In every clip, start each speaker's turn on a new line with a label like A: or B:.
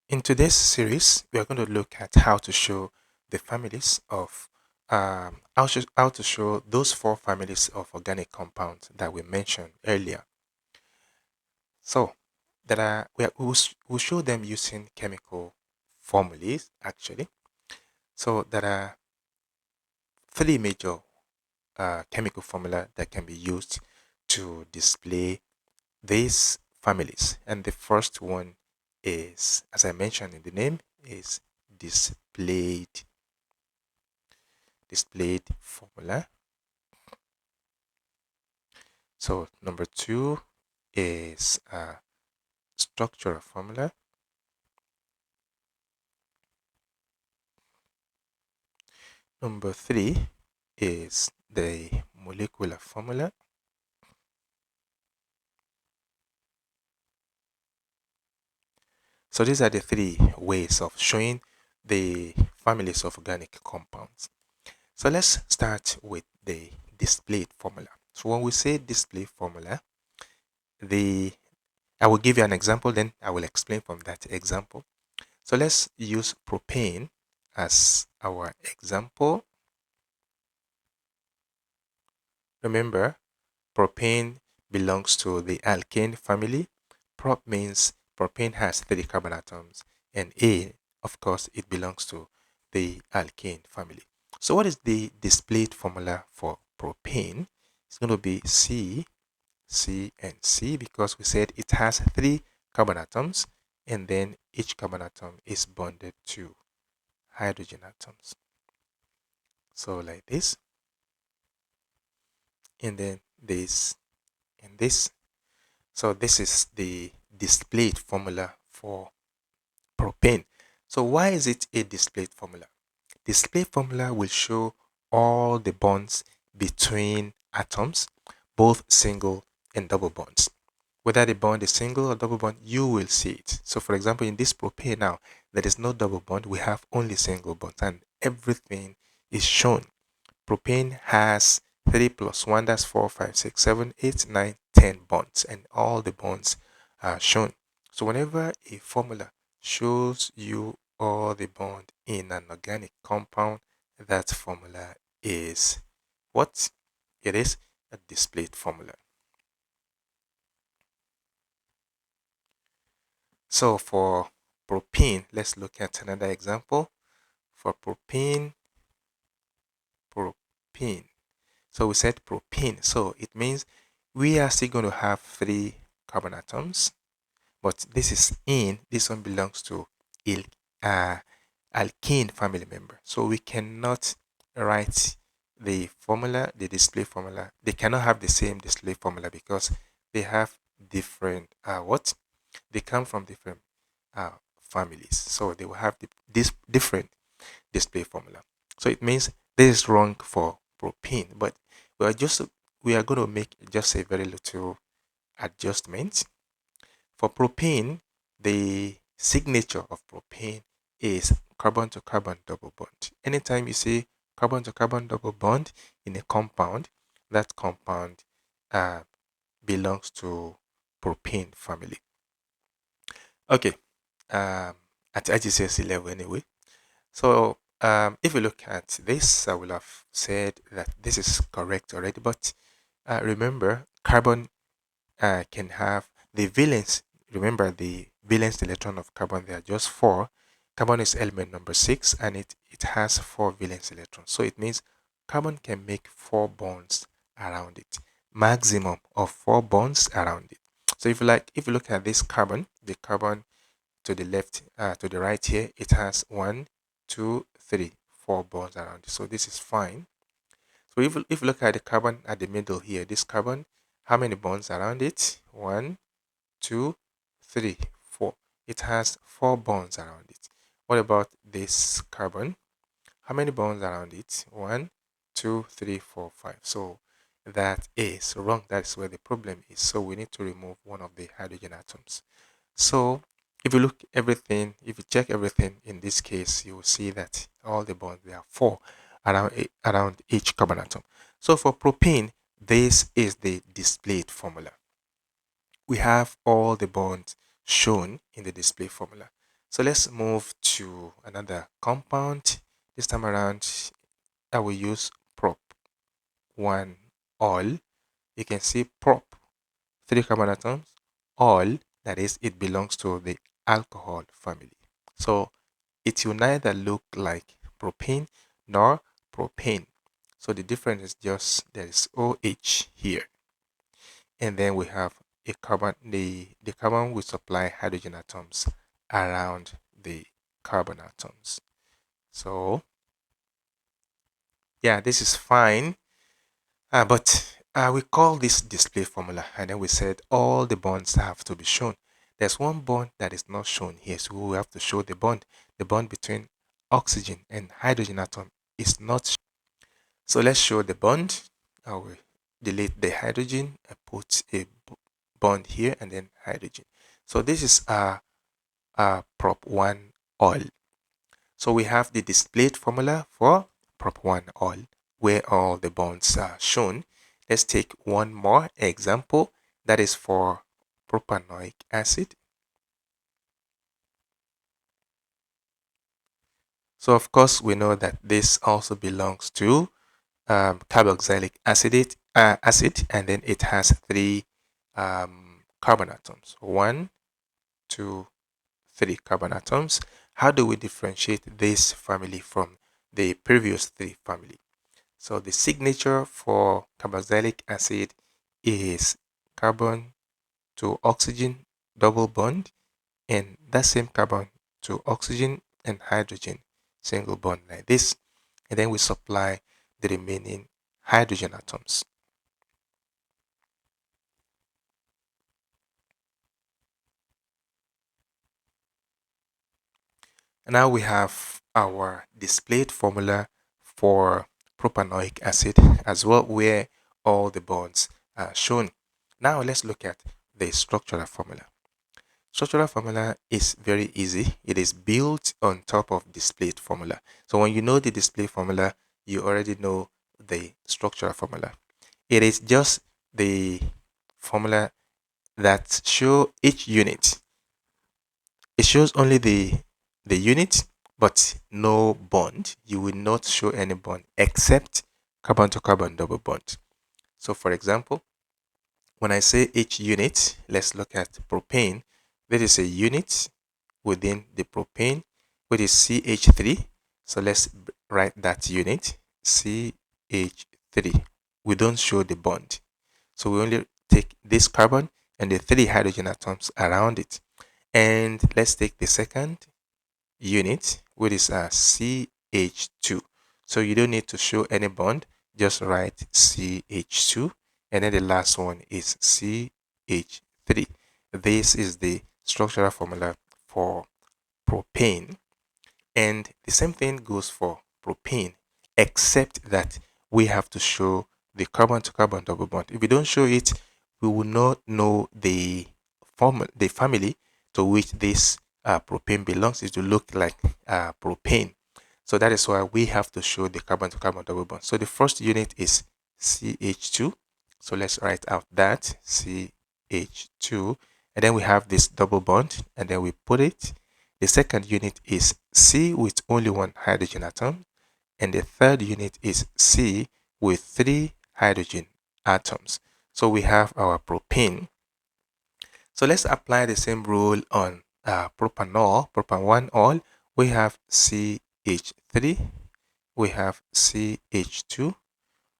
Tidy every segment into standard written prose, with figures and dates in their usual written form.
A: In today's series, we are going to look at how to show the families of how to show those four families of organic compounds that we mentioned earlier. So that are we'll show them using chemical formulas actually. So there are three major chemical formula that can be used to display these families, and the first one is, as I mentioned in the name, is displayed displayed formula. So number two is structural formula. Number three is the molecular formula. So these are the three ways of showing the families of organic compounds. So let's start with the displayed formula. So when we say display formula, the I will give you an example, then I will explain from that example. So let's use propane as our example. Remember, propane belongs to the alkane family. Prop means propane has three carbon atoms, and A, of course, it belongs to the alkane family. So what is the displayed formula for propane? It's going to be C, C, and C because we said it has three carbon atoms, and then each carbon atom is bonded to hydrogen atoms. So like this, and then this, and this. So this is the displayed formula for propane. So why is it a displayed formula? Display formula will show all the bonds between atoms, both single and double bonds. Whether the bond is single or double bond, you will see it. So for example, in this propane now, there is no double bond, we have only single bonds and everything is shown. Propane has 3 plus 1, that's 4, 5, 6, 7, 8, 9, 10 bonds, and all the bonds are shown. So whenever a formula shows you all the bond in an organic compound, that formula is what? It is a displayed formula. So for propane, let's look at another example. For propane. So we said propane. So it means we are still going to have three carbon atoms, but this is in, this one belongs to il, uh, alkene family member. So we cannot write the formula, the display formula. They cannot have the same display formula because they have different, what? They come from different uh, families. So they will have this different display formula. So it means this is wrong for propane, but we are just we are going to make just a very little adjustment. For propane, the signature of propane is carbon to carbon double bond. Anytime you see carbon to carbon double bond in a compound, that compound uh, belongs to propane family. Okay, at IGCSE level anyway. So if you look at this, I will have said that this is correct already. But remember, carbon can have the valence. Remember, the valence electron of carbon, there are just four. Carbon is element number 6, and it has four valence electrons. So it means carbon can make four bonds around it, maximum of four bonds around it. So if you look at this carbon, the carbon to the left, to the right here, it has one, two, three, four bonds around it. So this is fine. So if you look at the carbon at the middle here, this carbon, how many bonds around it? One, two, three, four. It has four bonds around it. What about this carbon? How many bonds around it? One, two, three, four, five. So that is wrong. That's where the problem is. So we need to remove one of the hydrogen atoms. So if you look everything, if you check everything in this case, you will see that all the bonds, there are four around each carbon atom. So for propane, this is the displayed formula. We have all the bonds shown in the display formula. So let's move to another compound. This time around, I will use prop 1 all. You can see prop 3 carbon atoms, all, that is, it belongs to the alcohol family. So it will neither look like propane nor propane. So the difference is just there is OH here. And then we have a carbon, the carbon will supply hydrogen atoms around the carbon atoms. So yeah, this is fine. But we call this display formula, and then we said all the bonds have to be shown. There's one bond that is not shown here, so we have to show the bond. The bond between oxygen and hydrogen atom is not shown. So let's show the bond. I will delete the hydrogen and put a bond here and then hydrogen. So this is prop 1 oil. So we have the displayed formula for prop 1 oil, where all the bonds are shown. Let's take one more example, that is for propanoic acid. So of course we know that this also belongs to carboxylic acid, and then it has 3 carbon atoms. 1, 2, 3 carbon atoms. How do we differentiate this family from the previous 3 family? So the signature for carboxylic acid is carbon to oxygen double bond, and that same carbon to oxygen and hydrogen single bond like this. And then we supply the remaining hydrogen atoms. And now we have our displayed formula for propanoic acid as well, where all the bonds are shown. Now let's look at the structural formula. Structural formula is very easy. It is built on top of displayed formula. So when you know the display formula, you already know the structural formula. It is just the formula that show each unit. It shows only the unit, but no bond. You will not show any bond except carbon to carbon double bond. So for example, when I say each unit, let's look at propane. There is a unit within the propane, which is CH3. So let's write that unit, CH3. We don't show the bond. So we only take this carbon and the 3 hydrogen atoms around it. And let's take the second unit, which is CH2. So you don't need to show any bond, just write CH2. And then the last one is CH3. This is the structural formula for propane. And the same thing goes for propane, except that we have to show the carbon to carbon double bond. If we don't show it, we will not know the family to which this propane belongs. It will look like propane. So that is why we have to show the carbon to carbon double bond. So the first unit is CH2. So let's write out that CH2. And then we have this double bond, and then we put it. The second unit is C with only 1 hydrogen atom. And the third unit is C with 3 hydrogen atoms. So we have our propane. So let's apply the same rule on propanol, propan 1 all. We have CH3, we have CH2,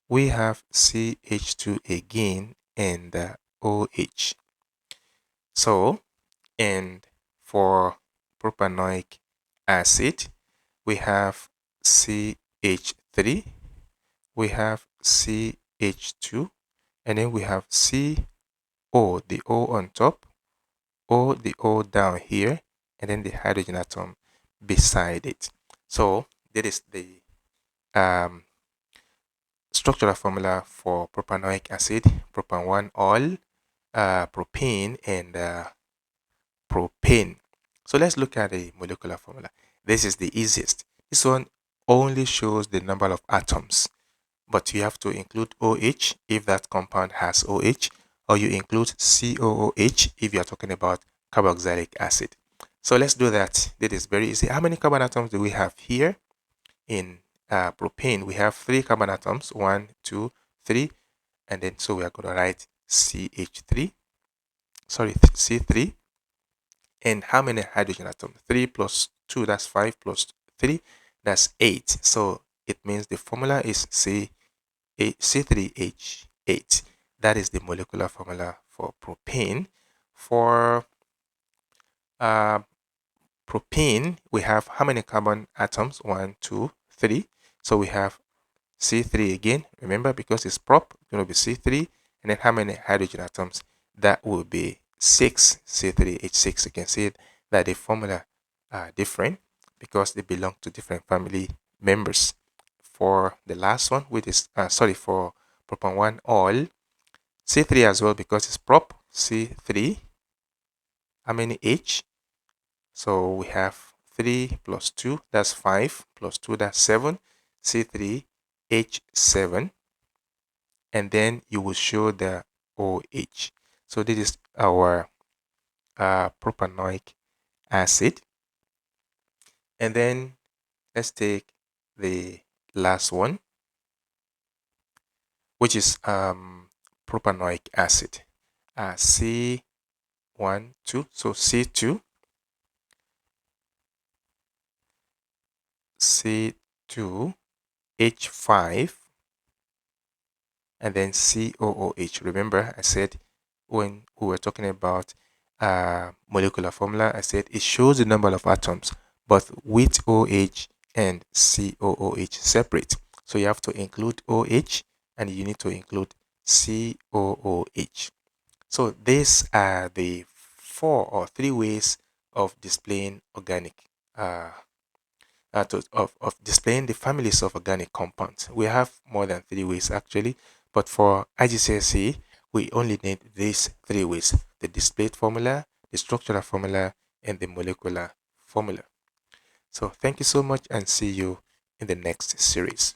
A: we have CH2 again, and OH. So, and for propanoic acid, we have CH3, we have CH2, and then we have CO, the O on top, O, the O down here, and then the hydrogen atom beside it. So that is the structural formula for propanoic acid, propan 1 all, propane, and propane. So let's look at the molecular formula. This is the easiest. This one only shows the number of atoms, but you have to include OH if that compound has OH, or you include COOH if you are talking about carboxylic acid. So let's do that. That is very easy. How many carbon atoms do we have here? In propane, we have 3 carbon atoms, 1, 2, 3, and then so we are going to write CH3, sorry, C3. And how many hydrogen atoms? 3 plus 2, that's 5, plus 3, that's 8. So it means the formula is C3H8. That is the molecular formula for propane. For propane, we have how many carbon atoms? 1, 2, 3. So we have C3 again. Remember, because it's prop, it's going to be C3. And then how many hydrogen atoms? That will be 6, C3H6. You can see that the formula are different because they belong to different family members. For the last one, which is, for propan 1 all, C3 as well because it's prop, C3. How many H? So we have 3 plus 2, that's 5, plus 2, that's 7, C3H7, and then you will show the OH. So this is our propanoic acid. And then let's take the last one, which is propanoic acid. C1, 2, so C2, C2, H5, and then COOH. Remember, I said when we were talking about molecular formula, I said it shows the number of atoms, but with OH and COOH separate. So you have to include OH and you need to include COOH. So these are the 4 or 3 ways of displaying organic of displaying the families of organic compounds. We have more than 3 ways actually, but for IGCSE, we only need these 3 ways: the displayed formula, the structural formula, and the molecular formula. So thank you so much and see you in the next series.